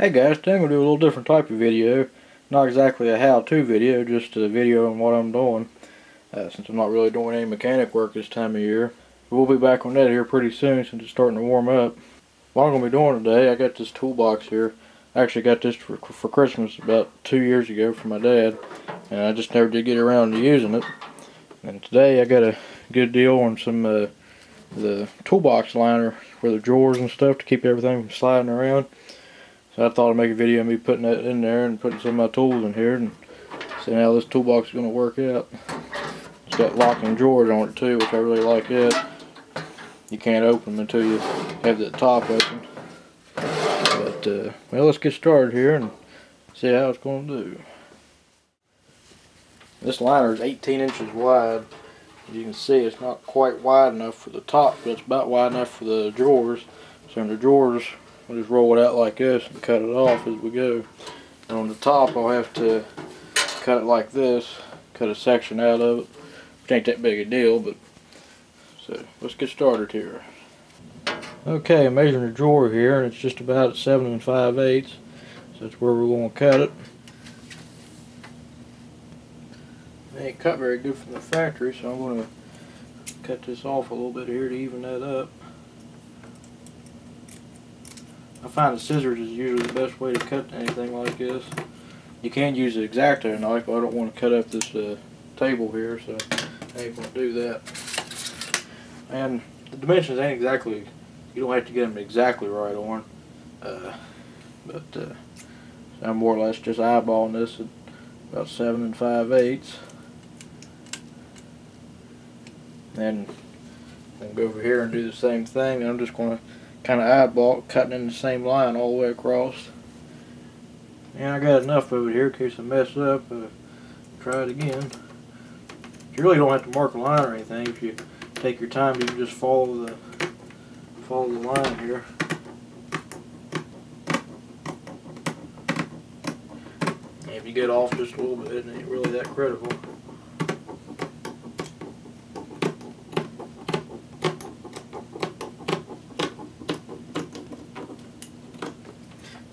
Hey guys, today I'm going to do a little different type of video. Not exactly a how-to video, just a video on what I'm doing. Since I'm not really doing any mechanic work this time of year. We'll be back on that here pretty soon since it's starting to warm up. What I'm going to be doing today, I got this toolbox here. I actually got this for Christmas about 2 years ago from my dad. And I just never did get around to using it. And today I got a good deal on some the toolbox liner for the drawers and stuff to keep everything from sliding around. So I thought I'd make a video of me putting that in there and putting some of my tools in here and seeing how this toolbox is going to work out. It's got locking drawers on it too, which I really like that. You can't open them until you have the top open. But, well, let's get started here and see how it's going to do. This liner is 18 inches wide. As you can see, it's not quite wide enough for the top, but it's about wide enough for the drawers. So in the drawers, we'll just roll it out like this and cut it off as we go. And on the top, I'll have to cut it like this, cut a section out of it, which ain't that big a deal, but so let's get started here. Okay, I'm measuring the drawer here, and it's just about at 7 5/8, so that's where we're going to cut it. It ain't cut very good from the factory, so I'm going to cut this off a little bit here to even that up. I find the scissors is usually the best way to cut anything like this. You can use an X-Acto knife, but I don't want to cut up this table here, so I ain't going to do that. And the dimensions ain't exactly, you don't have to get them exactly right on, but I'm more or less just eyeballing this at about 7 5/8. Then I'm going to go over here and do the same thing, and I'm just going to kind of eyeball cutting in the same line all the way across. And I got enough of it here in case I mess up. Try it again. You really don't have to mark a line or anything. If you take your time, you can just follow the line here. And if you get off just a little bit, it ain't really that critical.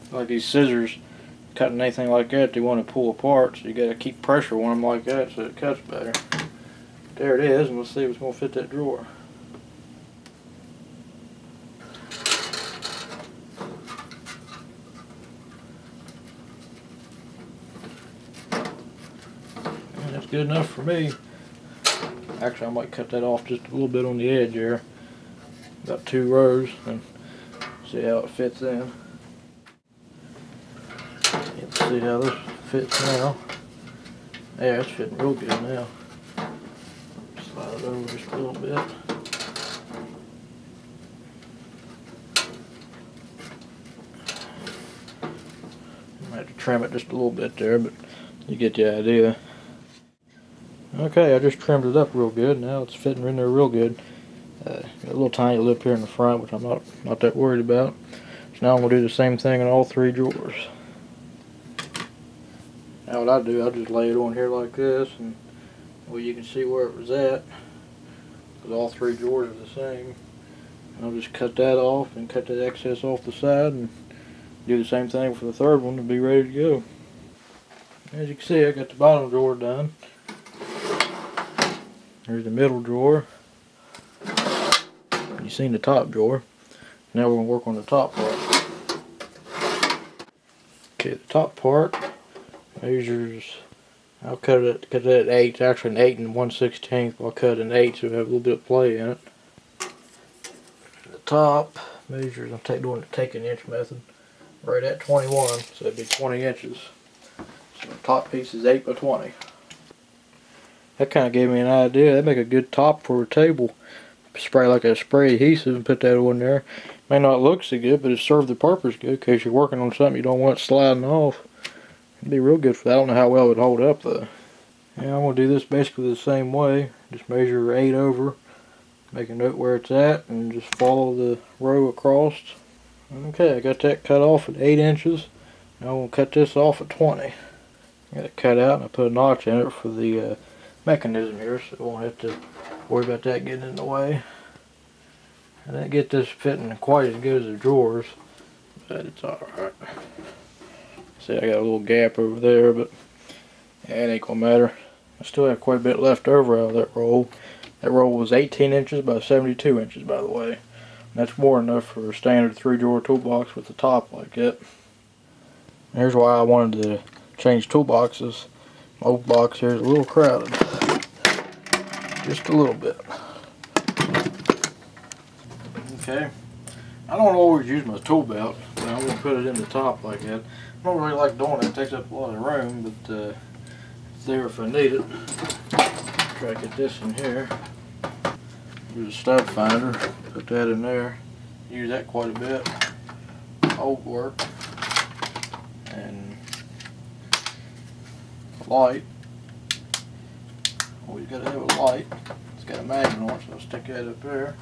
Like these scissors, cutting anything like that, they want to pull apart, so you got to keep pressure on them like that so it cuts better. There it is, and let's see if it's going to fit that drawer. And that's good enough for me. Actually, I might cut that off just a little bit on the edge there, about 2 rows, and see how it fits in. Let's see how this fits now. Yeah, it's fitting real good now. Slide it over just a little bit. I might have to trim it just a little bit there, but you get the idea. Okay, I just trimmed it up real good. Now it's fitting in there real good. Got a little tiny lip here in the front, which I'm not that worried about. So now I'm going to do the same thing in all 3 drawers. Now what I do, I'll just lay it on here like this, and well, you can see where it was at, because all 3 drawers are the same. And I'll just cut that off and cut that excess off the side, and do the same thing for the 3rd one to be ready to go. As you can see, I got the bottom drawer done. Here's the middle drawer. You've seen the top drawer. Now we're going to work on the top part. Okay, the top part measures, I'll cut that at 8. It's actually an 8 1/16, but I'll cut an 8 so we have a little bit of play in it. The top measures, I'm doing the take an inch method, right at 21, so it'd be 20 inches. So the top piece is 8 by 20. That kind of gave me an idea. That'd make a good top for a table. Spray like a spray adhesive and put that on there. May not look so good, but it served the purpose good in case you're working on something you don't want it sliding off. It'd be real good for that. I don't know how well it would hold up though. Yeah, I'm going to do this basically the same way. Just measure 8 over, make a note where it's at, and just follow the row across. Okay, I got that cut off at 8 inches. Now I'm going to cut this off at 20. I got it cut out and I put a notch in it for the mechanism here, so I won't have to worry about that getting in the way. I didn't get this fitting quite as good as the drawers, but it's alright. See, I got a little gap over there, but yeah, it ain't gonna matter. I still have quite a bit left over out of that roll. That roll was 18 inches by 72 inches, by the way. And that's more than enough for a standard 3-drawer toolbox with a top like that. And here's why I wanted to change toolboxes. My old box here is a little crowded. Just a little bit. Okay. I don't always use my tool belt, but I'm going to put it in the top like that. I don't really like doing it. It takes up a lot of room, but it's there if I need it. Try to get this in here. Use a stub finder. Put that in there. Use that quite a bit. Old work. And a light. Always got to have a light. It's got a magnet on it, so I'll stick that up there.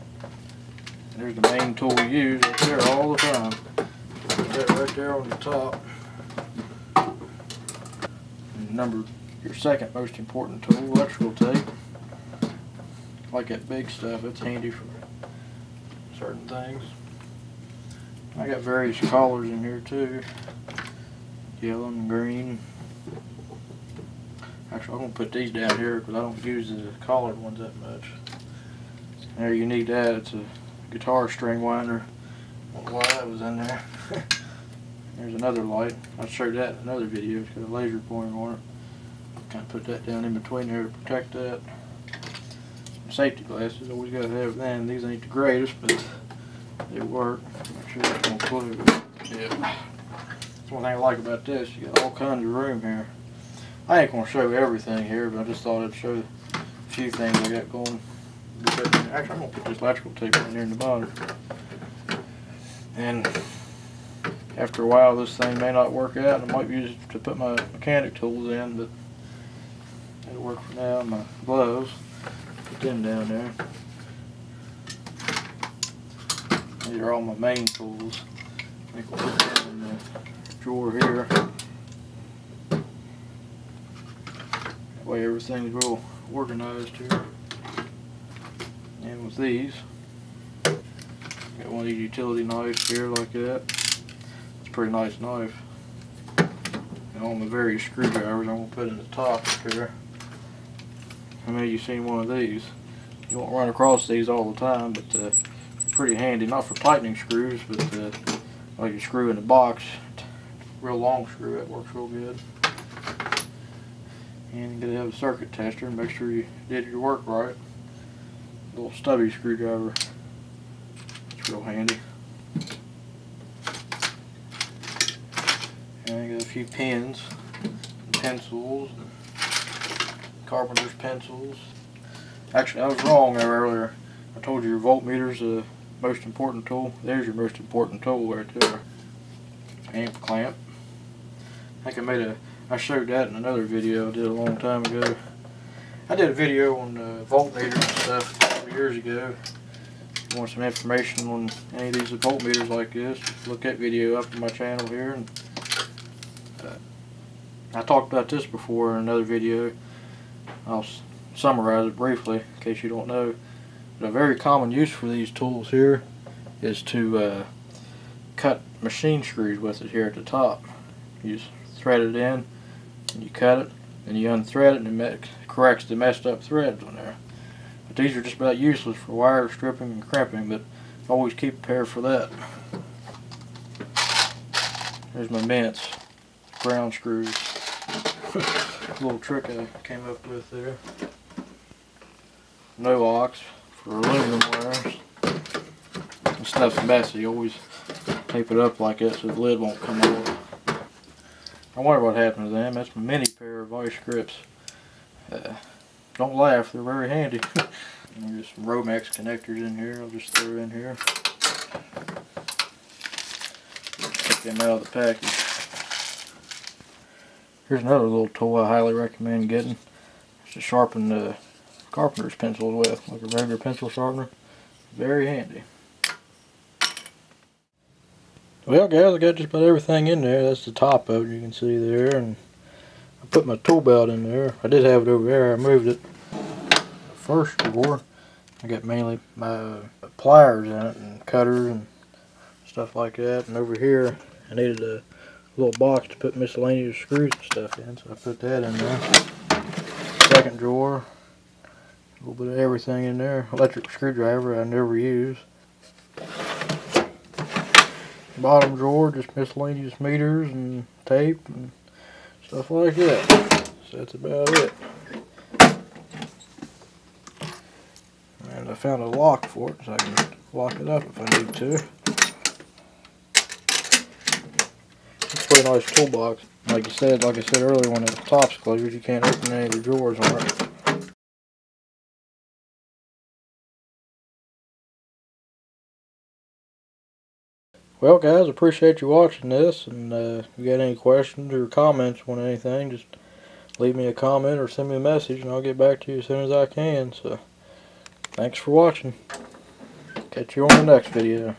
And there's the main tool we use right there all the time. Put that right there on the top. And your second most important tool, electrical tape. Like that big stuff, it's handy for certain things. I got various colors in here too. Yellow and green. Actually, I'm going to put these down here because I don't use the collared ones that much. There, you need that. It's a guitar string winder. I don't know why that was in there. There's another light. I'll show that in another video. It's got a laser pointer on it. Kind of put that down in between there to protect that. Safety glasses, always got to have them. These ain't the greatest, but they work. Make sure that's going to close. Yeah. That's one thing I like about this. You got all kinds of room here. I ain't going to show everything here, but I just thought I'd show a few things I got going. Actually, I'm going to put this electrical tape in there in the bottom. And after a while, this thing may not work out, and I might use it to put my mechanic tools in, but it'll work for now. My gloves, put them down there. These are all my main tools. I think we'll put them in the drawer here. That way everything's real organized here. And with these, got one of these utility knives here like that. It's a pretty nice knife. And all my various screwdrivers I'm going to put in the top here. I mean, you've seen one of these. You won't run across these all the time, but they're pretty handy. Not for tightening screws, but like a screw in the box. Real long screw, that works real good. And you gotta have a circuit tester and make sure you did your work right. A little stubby screwdriver. It's real handy. And I got a few pens, and pencils, and carpenter's pencils. Actually, I was wrong there earlier. I told you your voltmeter's the most important tool. There's your most important tool right there. Amp clamp. I think I showed that in another video I did a long time ago. I did a video on voltmeters and stuff a couple years ago. If you want some information on any of these voltmeters like this, look that video up on my channel here. And I talked about this before in another video. I'll summarize it briefly in case you don't know. But a very common use for these tools here is to cut machine screws with it here at the top. You just thread it in, and you cut it, and you unthread it, and it corrects the messed up threads on there. But these are just about useless for wire stripping and crimping, but always keep a pair for that. There's my mints, ground screws. Little trick I came up with there. No locks for aluminum wires. This stuff's messy. Always tape it up like that so the lid won't come off. I wonder what happened to them. That's my mini pair of vice grips. Don't laugh, they're very handy. And there's some Romex connectors in here. I'll just throw in here. Take them out of the package. Here's another little tool I highly recommend getting. It's to sharpen the carpenter's pencils with, like a regular pencil sharpener. Very handy. Well guys, I got just about everything in there. That's the top of it, you can see there. And I put my tool belt in there. I did have it over there, I moved it. First drawer, I got mainly my pliers in it, and cutters and stuff like that. And over here, I needed a little box to put miscellaneous screws and stuff in, so I put that in there. Second drawer, a little bit of everything in there. Electric screwdriver I never use. Bottom drawer, just miscellaneous meters and tape and stuff like that. So that's about it. And I found a lock for it, so I can lock it up if I need to. It's a pretty nice toolbox. Like I said earlier, when the top's closed, you can't open any of the drawers on it. Well guys, appreciate you watching this, and if you got any questions or comments on anything, just leave me a comment or send me a message and I'll get back to you as soon as I can. So thanks for watching. Catch you on the next video.